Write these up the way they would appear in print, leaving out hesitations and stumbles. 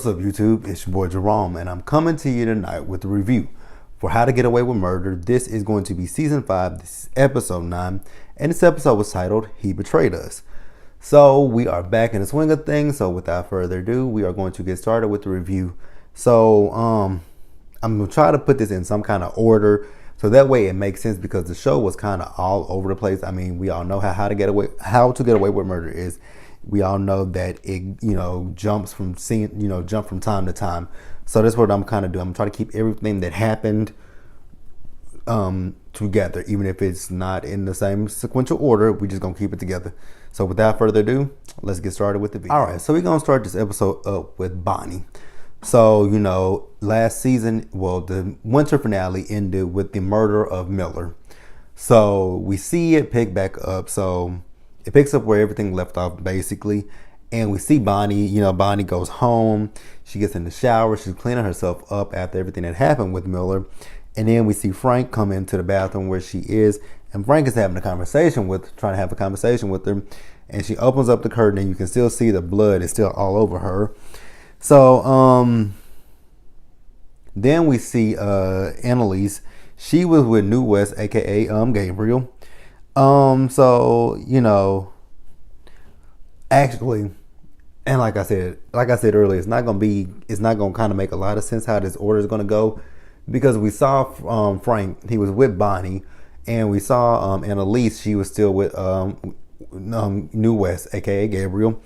What's up, YouTube? It's your boy Jerome, and I'm coming to you tonight with a review for How to Get Away with Murder. This is going to be Season 5, this is Episode 9, and this episode was titled, He Betrayed Us. So, we are back in the swing of things, so without further ado, we are going to get started with the review. So, I'm going to try to put this in some kind of order, so that way it makes sense, because the show was kind of all over the place. I mean, we all know how to get away with murder is. We all know that it, jumps from time to time. So that's what I'm kind of doing. I'm trying to keep everything that happened together, even if it's not in the same sequential order. We just gonna keep it together. So without further ado, let's get started with the video. All right, so we're gonna start this episode up with Bonnie. So last season, the winter finale ended with the murder of Miller. So we see it pick back up. So it picks up where everything left off, basically. And we see Bonnie, Bonnie goes home. She gets in the shower. She's cleaning herself up after everything that happened with Miller. And then we see Frank come into the bathroom where she is. And Frank is trying to have a conversation with her. And she opens up the curtain and you can still see the blood is still all over her. So, then we see Annalise. She was with New West, aka Gabriel. Actually, and like I said earlier, it's not gonna kind of make a lot of sense how this order is gonna go, because we saw Frank, he was with Bonnie, and we saw Annalise, she was still with New West, aka Gabriel,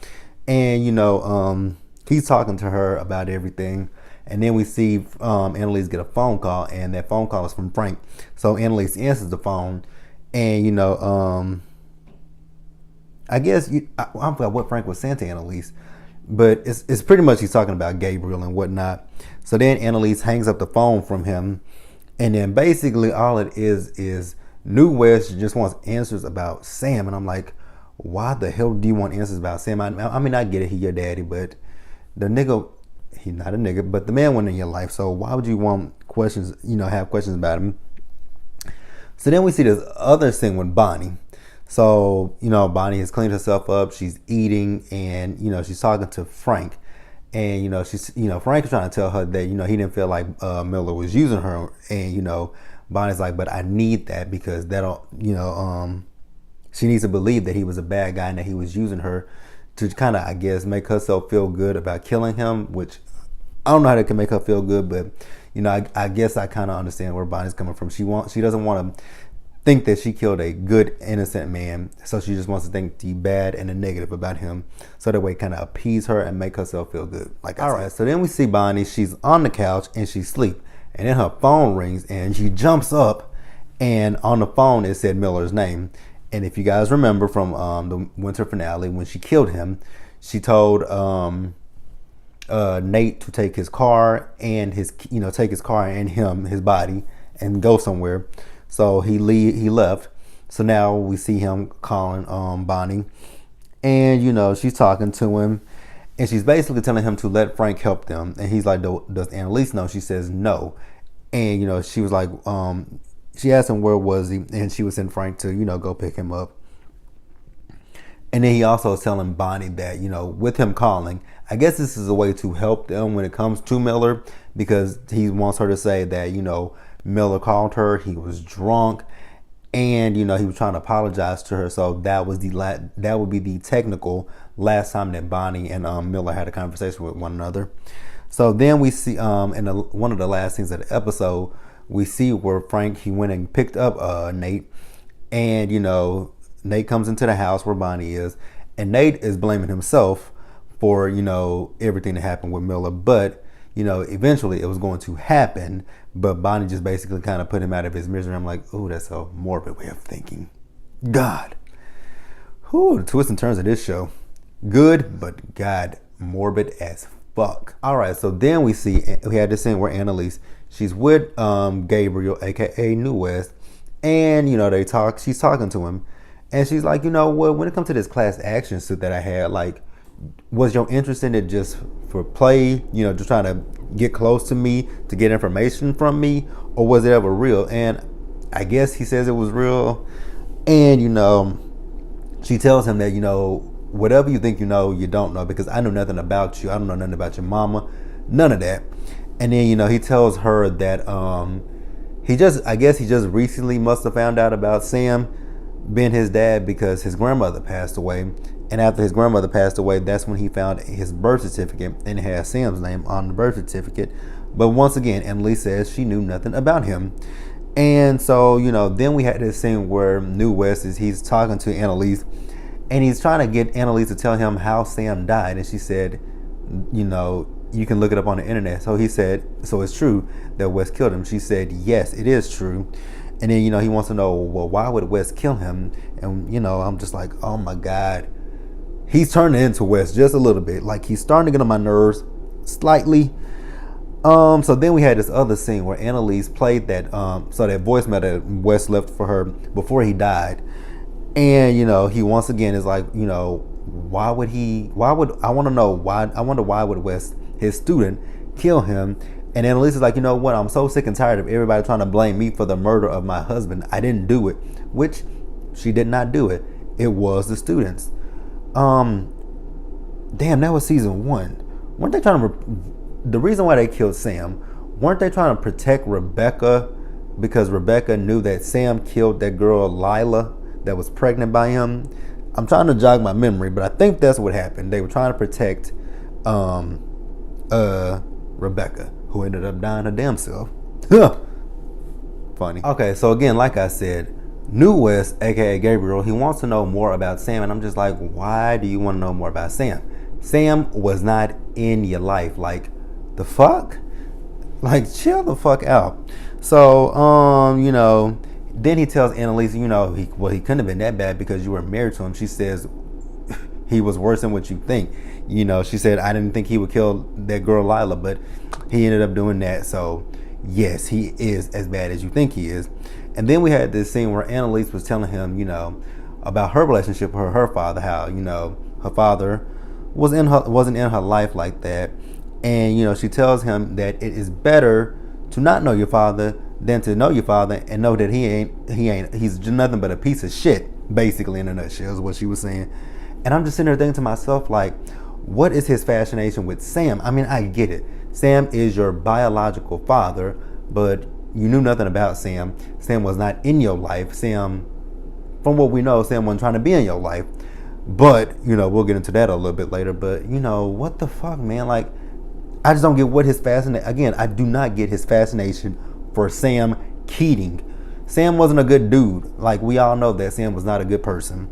and he's talking to her about everything. And then we see Annalise get a phone call, and that phone call is from Frank. So Annalise answers the phone, and I guess I forgot what Frank was saying to Annalise, but it's pretty much he's talking about Gabriel and whatnot. So then Annalise hangs up the phone from him, and then basically all it is New West just wants answers about Sam, and I'm like, why the hell do you want answers about Sam? I mean, I get it, he your daddy, but the nigga, he's not a nigga, but the man went in your life, so why would you want questions, have questions about him? So then we see this other scene with Bonnie. So, Bonnie has cleaned herself up, she's eating, and, she's talking to Frank. And, Frank is trying to tell her that, he didn't feel like Miller was using her. And, Bonnie's like, but I need that, because that'll, she needs to believe that he was a bad guy and that he was using her to kind of, I guess, make herself feel good about killing him, which I don't know how that can make her feel good, but, I guess I kind of understand where Bonnie's coming from. She doesn't want to think that she killed a good, innocent man, so she just wants to think the bad and the negative about him, so that way kind of appease her and make herself feel good. All right, so then we see Bonnie, she's on the couch and she's asleep, and then her phone rings and she jumps up, and on the phone it said Miller's name. And if you guys remember from the winter finale, when she killed him, she told Nate to take his car and his body and go somewhere. So he left. So now we see him calling Bonnie, and she's talking to him, and she's basically telling him to let Frank help them. And he's like, does Annalise know? She says no. And she was like, she asked him where was he, and she was sending Frank to go pick him up. And then he also is telling Bonnie that with him calling, I guess this is a way to help them when it comes to Miller, because he wants her to say that Miller called her, he was drunk, and he was trying to apologize to her. So that would be the technical last time that Bonnie and Miller had a conversation with one another. So then we see in one of the last scenes of the episode, we see where Frank, he went and picked up Nate, and Nate comes into the house where Bonnie is, and Nate is blaming himself for everything that happened with Miller, but eventually it was going to happen, but Bonnie just basically kind of put him out of his misery. I'm like, oh, that's a morbid way of thinking. God. Whew, the twists and turns of this show. Good, but God, morbid as fuck. All right, so then we had this scene where Annalise, she's with Gabriel, aka New West, and she's talking to him, and she's like, when it comes to this class action suit that I had, like, was your interest in it just for play, just trying to get close to me to get information from me, or was it ever real? And I guess he says it was real. And she tells him that whatever you think you know, you don't know, because I know nothing about you. I don't know nothing about your mama. None of that. And then, he tells her that I guess he just recently must have found out about Sam being his dad because his grandmother passed away. And after his grandmother passed away, that's when he found his birth certificate and it had Sam's name on the birth certificate. But once again, Emily says she knew nothing about him. And so, then we had this scene where New West he's talking to Annalise and he's trying to get Annalise to tell him how Sam died. And she said, you can look it up on the internet. So he said, so it's true that West killed him. She said, yes, it is true. And then, he wants to know, well, why would West kill him? And, I'm just like, oh my God. He's turning into West just a little bit. Like he's starting to get on my nerves slightly. So then we had this other scene where Annalise played that that voicemail that West left for her before he died. And, he once again is like, why would I wonder why would West, his student, kill him? And Annalise is like, what? I'm so sick and tired of everybody trying to blame me for the murder of my husband. I didn't do it, which she did not do it. It was the students. Damn, that was season 1. Weren't they trying to, the reason why they killed Sam, weren't they trying to protect Rebecca because Rebecca knew that Sam killed that girl Lila that was pregnant by him? I'm trying to jog my memory, but I think that's what happened. They were trying to protect Rebecca, who ended up dying her damn self. Funny. Okay, so again, like I said, New West, aka Gabriel, he wants to know more about Sam, and I'm just like, why do you want to know more about Sam? Sam was not in your life. Like, the fuck? Like, chill the fuck out. So, then he tells Annalise, he couldn't have been that bad because you were married to him. She says, he was worse than what you think. She said, I didn't think he would kill that girl Lila, but he ended up doing that. So, yes, he is as bad as you think he is. And then we had this scene where Annalise was telling him, about her relationship with her father, how, her father wasn't in her life like that. And, she tells him that it is better to not know your father than to know your father and know that he's nothing but a piece of shit, basically, in a nutshell, is what she was saying. And I'm just sitting there thinking to myself, like, what is his fascination with Sam? I mean, I get it. Sam is your biological father, but you knew nothing about Sam. Sam was not in your life. Sam, from what we know, Sam wasn't trying to be in your life. But, we'll get into that a little bit later. But, what the fuck, man? Like, I just don't get what his fascination... Again, I do not get his fascination for Sam Keating. Sam wasn't a good dude. Like, we all know that Sam was not a good person.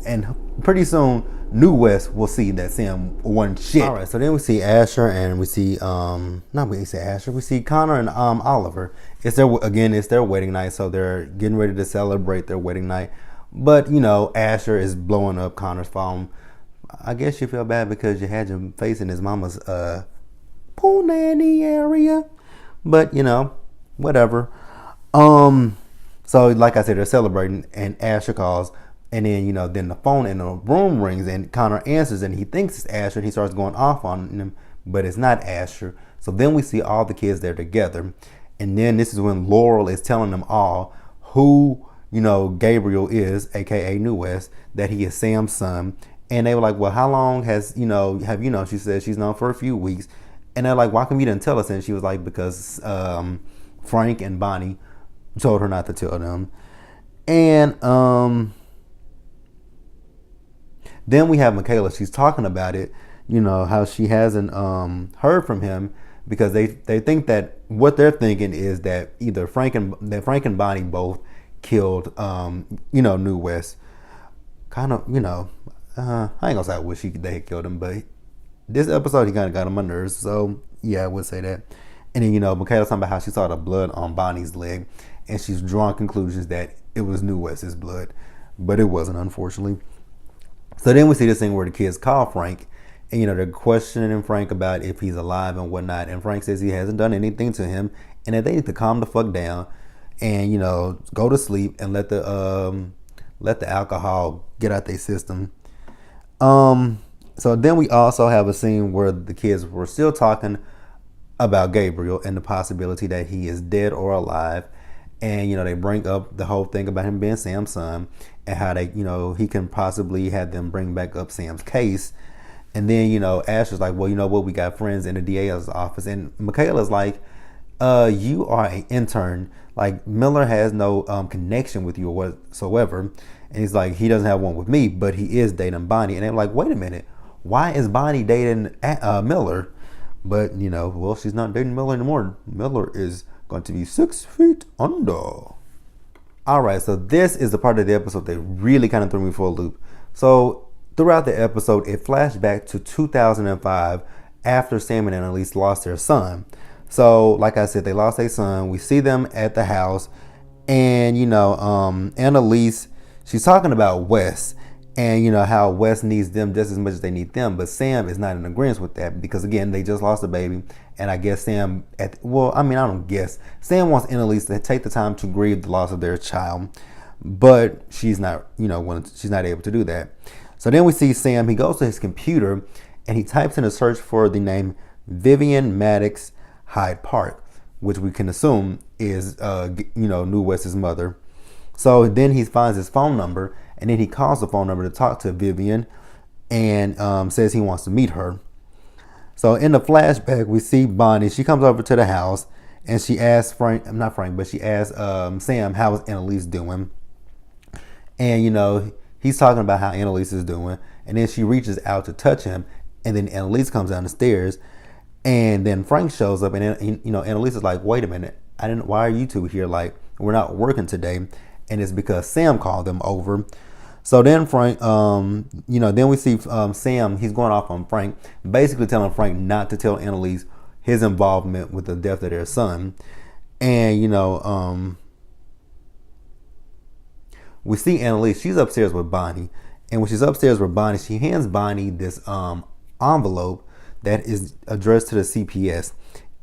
And pretty soon, New West will see that Sam wasn't shit. All right, so then we see Asher and we see... we see Connor and Oliver. It's their wedding night, so they're getting ready to celebrate their wedding night. But, Asher is blowing up Connor's phone. I guess you feel bad because you had your face in his mama's pool nanny area. But, whatever. So, like I said, they're celebrating, and Asher calls. And then, then the phone in the room rings, and Connor answers, and he thinks it's Asher, and he starts going off on him, but it's not Asher. So then we see all the kids there together. And then this is when Laurel is telling them all who, Gabriel is, aka New West, that he is Sam's son. And they were like, well, how long have she said she's known for a few weeks. And they're like, why come you didn't tell us? And she was like, because Frank and Bonnie told her not to tell them. And then we have Michaela. She's talking about it, how she hasn't heard from him because they think that what they're thinking is that either Frank and Bonnie both killed, New West. Kind of, I ain't gonna say I wish they had killed him, but this episode he kind of got on my nerves. So yeah, I would say that. And then Michaela's talking about how she saw the blood on Bonnie's leg, and she's drawing conclusions that it was New West's blood, but it wasn't, unfortunately. So then we see this thing where the kids call Frank, and they're questioning Frank about if he's alive and whatnot. And Frank says he hasn't done anything to him, and that they need to calm the fuck down and go to sleep and let the alcohol get out their system. So then we also have a scene where the kids were still talking about Gabriel and the possibility that he is dead or alive. And, they bring up the whole thing about him being Sam's son and how they, he can possibly have them bring back up Sam's case. And then, Asher's like, well, you know what? We got friends in the DA's office. And Michaela's like, you are an intern. Like, Miller has no connection with you whatsoever. And he's like, he doesn't have one with me, but he is dating Bonnie. And they're like, wait a minute. Why is Bonnie dating Miller? But, well, she's not dating Miller anymore. Miller is going to be 6 feet under. All right, so this is the part of the episode that really kind of threw me for a loop. So throughout the episode, it flashed back to 2005 after Sam and Annalise lost their son. So, like I said, they lost their son. We see them at the house, and Annalise, she's talking about Wes, and how Wes needs them just as much as they need them. But Sam is not in agreement with that because, again, they just lost a baby, and I guess Sam, I don't guess. Sam wants Annalise to take the time to grieve the loss of their child, but she's not, she's not able to do that. So then we see Sam. He goes to his computer, and he types in a search for the name Vivian Maddox Hyde Park, which we can assume is, New West's mother. So then he finds his phone number, and then he calls the phone number to talk to Vivian, and says he wants to meet her. So in the flashback, we see Bonnie. She comes over to the house, and she asks she asks Sam, how is Annalise doing? And, he's talking about how Annalise is doing, and then she reaches out to touch him, and then Annalise comes down the stairs. And then Frank shows up, and Annalise is like, wait a minute, why are you two here? Like, we're not working today. And it's because Sam called them over. So then Frank, then we see Sam, he's going off on Frank, basically telling Frank not to tell Annalise his involvement with the death of their son. And, we see Annalise, she's upstairs with Bonnie. And when she's upstairs with Bonnie, she hands Bonnie this envelope that is addressed to the CPS.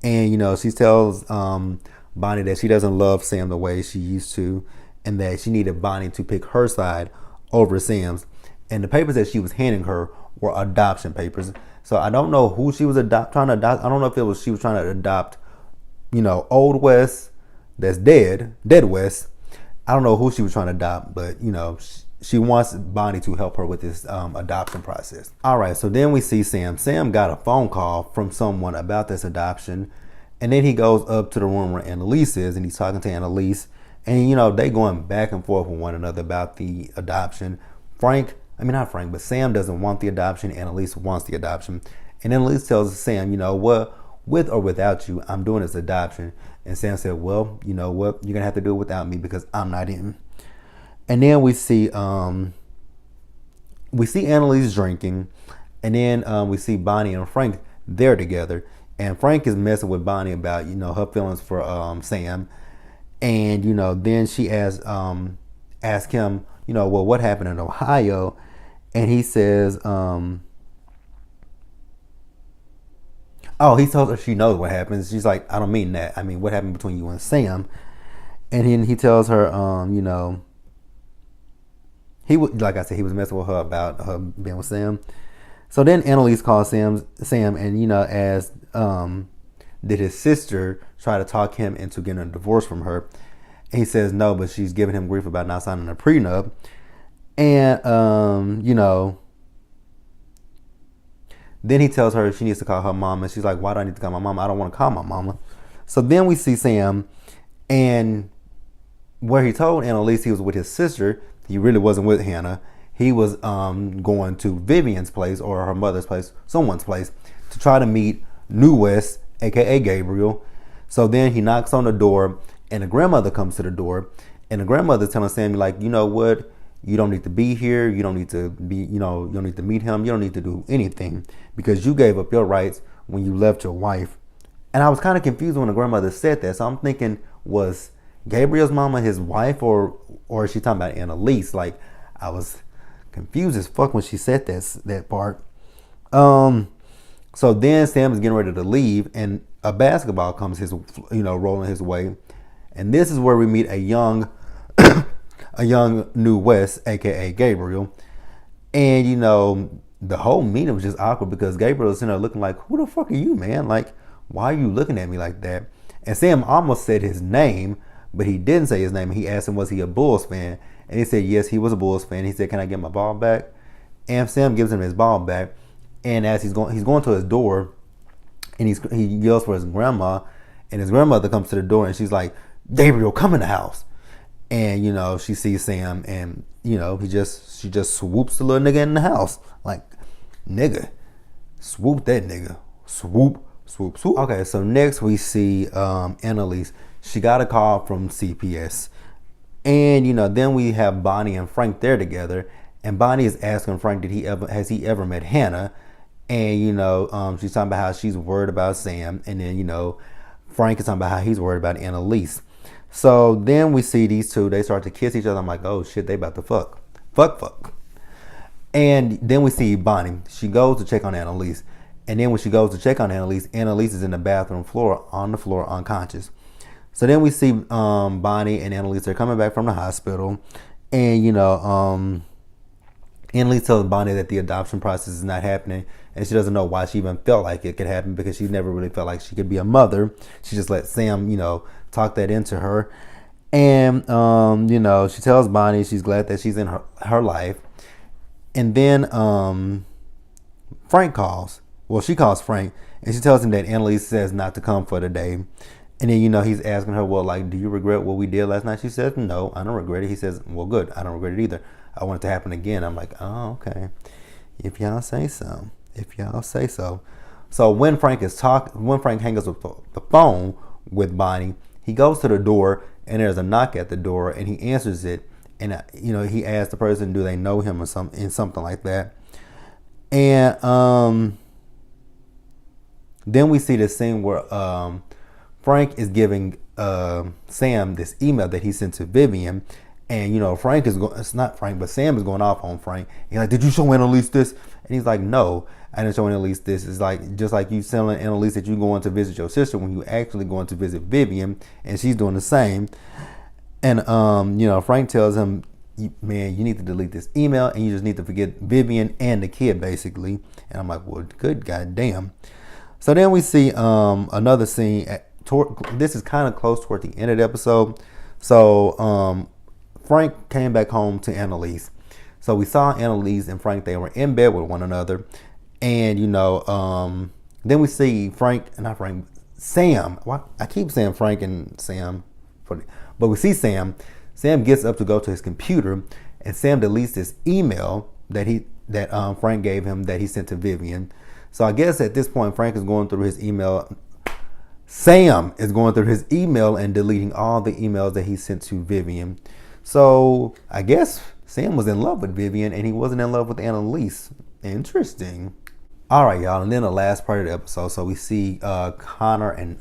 And, she tells Bonnie that she doesn't love Sam the way she used to, and that she needed Bonnie to pick her side over Sam's. And the papers that she was handing her were adoption papers. So I don't know who she was trying to adopt. I don't know if she was trying to adopt, old West that's dead West. I don't know who she was trying to adopt, but, she wants Bonnie to help her with this adoption process. All right, so then we see Sam. Sam got a phone call from someone about this adoption. And then he goes up to the room where Annalise is, and he's talking to Annalise. And, they going back and forth with one another about the adoption. Sam doesn't want the adoption. Annalise wants the adoption. And Annalise tells Sam, what, with or without you, I'm doing this adoption. And Sam said, well, you know what, you're going to have to do it without me because I'm not in. And then we see Annalise drinking, and then we see Bonnie and Frank there together. And Frank is messing with Bonnie about, her feelings for Sam. And, then she asks him, well, what happened in Ohio? And he says, he tells her she knows what happens. She's like, I don't mean that. I mean, what happened between you and Sam? And then he tells her, like I said, he was messing with her about her being with Sam. So then Annalise calls Sam, and asks, did his sister try to talk him into getting a divorce from her? And he says no, but she's giving him grief about not signing a prenup. And then he tells her she needs to call her mama. And she's like, why do I need to call my mama? I don't want to call my mama. So then we see Sam, and where he told Annalise he was with his sister, he really wasn't with Hannah. He was going to Vivian's place, or her mother's place, someone's place, to try to meet New West, aka Gabriel. So then he knocks on the door, and the grandmother comes to the door, and the grandmother's telling Sam, like, you know what? You don't need to be here. You don't need to be, you don't need to meet him. You don't need to do anything because you gave up your rights when you left your wife. And I was kind of confused when the grandmother said that. So I'm thinking, was Gabriel's mama his wife, or is she talking about Annalise? Like, I was confused as fuck when she said that part. So then Sam is getting ready to leave, and a basketball comes rolling his way. And this is where we meet a young New West, aka Gabriel. And the whole meeting was just awkward because Gabriel is sitting there looking like, who the fuck are you, man? Like, why are you looking at me like that? And Sam almost said his name, but he didn't say his name. He asked him, was he a Bulls fan? And he said, yes, he was a Bulls fan. He said, can I get my ball back? And Sam gives him his ball back. And as he's going to his door, and he yells for his grandma, and his grandmother comes to the door, and she's like, Gabriel, come in the house. And she sees Sam, and she just swoops the little nigga in the house, like, nigga, swoop that nigga, swoop, swoop, swoop. Okay, so next we see Annalise. She got a call from CPS, and then we have Bonnie and Frank there together, and Bonnie is asking Frank, has he ever met Hannah? And she's talking about how she's worried about Sam, and then Frank is talking about how he's worried about Annalise. So then we see these two, they start to kiss each other. I'm like, oh shit, they about to fuck. And then we see Bonnie. She goes to check on Annalise. And then when she goes to check on Annalise is in the bathroom floor, on the floor, unconscious. So then we see Bonnie and Annalise are coming back from the hospital. And Annalise tells Bonnie that the adoption process is not happening, and she doesn't know why she even felt like it could happen, because she never really felt like she could be a mother. She just let Sam, talk that into her. And, she tells Bonnie she's glad that she's in her life. And then Frank calls. Well, she calls Frank, and she tells him that Annalise says not to come for the day. And then, he's asking her, well, like, do you regret what we did last night? She says, no, I don't regret it. He says, well, good. I don't regret it either. I want it to happen again. I'm like, oh, okay. If y'all say so. So when Frank hangs up the phone with Bonnie, he goes to the door, and there's a knock at the door, and he answers it. And, he asks the person, do they know him or something like that. And then we see this scene where Frank is giving Sam this email that he sent to Vivian. And, Frank is going, it's not Frank, but Sam is going off on Frank. He's like, did you show Annalise this? And he's like, no, I didn't show Annalise this. It's like, just like you telling Annalise that you're going to visit your sister when you actually going to visit Vivian, and she's doing the same. And, Frank tells him, man, you need to delete this email, and you just need to forget Vivian and the kid, basically. And I'm like, well, good goddamn. So then we see another scene. This is kind of close toward the end of the episode. So, Frank came back home to Annalise. So we saw Annalise and Frank, they were in bed with one another. And, then we see Sam. I keep saying Frank and Sam, but we see Sam. Sam gets up to go to his computer, and Sam deletes this email that Frank gave him that he sent to Vivian. So I guess at this point, Frank is going through his email. Sam is going through his email and deleting all the emails that he sent to Vivian. So I guess Sam was in love with Vivian, and he wasn't in love with Annalise. Interesting. All right, y'all. And then the last part of the episode. So we see Connor and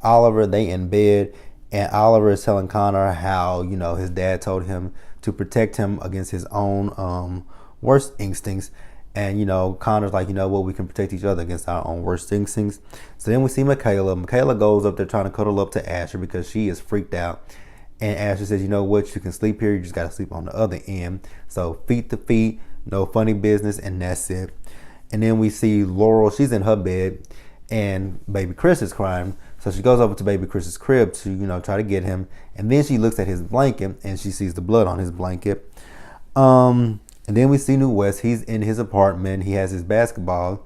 Oliver, they in bed. And Oliver is telling Connor how, his dad told him to protect him against his own worst instincts. And, Connor's like, we can protect each other against our own worst instincts. So then we see Michaela. Michaela goes up there trying to cuddle up to Asher because she is freaked out. And Asher says, you know what, you can sleep here. You just got to sleep on the other end. So feet to feet, no funny business, and that's it. And then we see Laurel. She's in her bed, and baby Chris is crying. So she goes over to baby Chris's crib to, try to get him. And then she looks at his blanket, and she sees the blood on his blanket. And then we see New West. He's in his apartment. He has his basketball.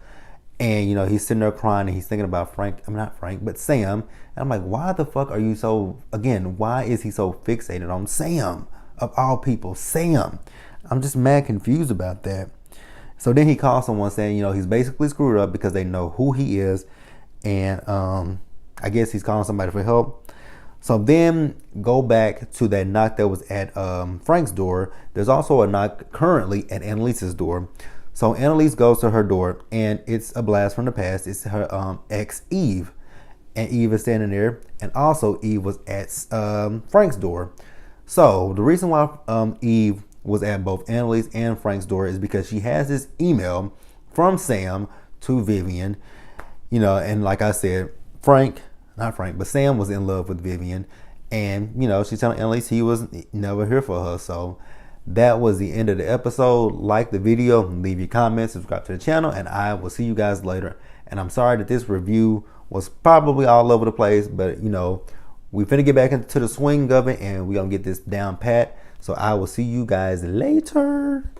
And, he's sitting there crying, and he's thinking about not Frank, but Sam. And I'm like, why the fuck are you why is he so fixated on Sam? Of all people, Sam. I'm just mad confused about that. So then he calls someone saying, he's basically screwed up because they know who he is. And I guess he's calling somebody for help. So then go back to that knock that was at Frank's door. There's also a knock currently at Annalise's door. So Annalise goes to her door, and it's a blast from the past. It's her ex, Eve. And Eve is standing there. And also Eve was at Frank's door. So the reason why Eve was at both Annalise and Frank's door is because she has this email from Sam to Vivian. And like I said, Sam was in love with Vivian. And, she's telling Annalise he was never here for her. So that was the end of the episode. Like the video, leave your comments, subscribe to the channel, and I will see you guys later. And I'm sorry that this review was probably all over the place, but we finna get back into the swing of it, and we're gonna get this down pat. So I will see you guys later.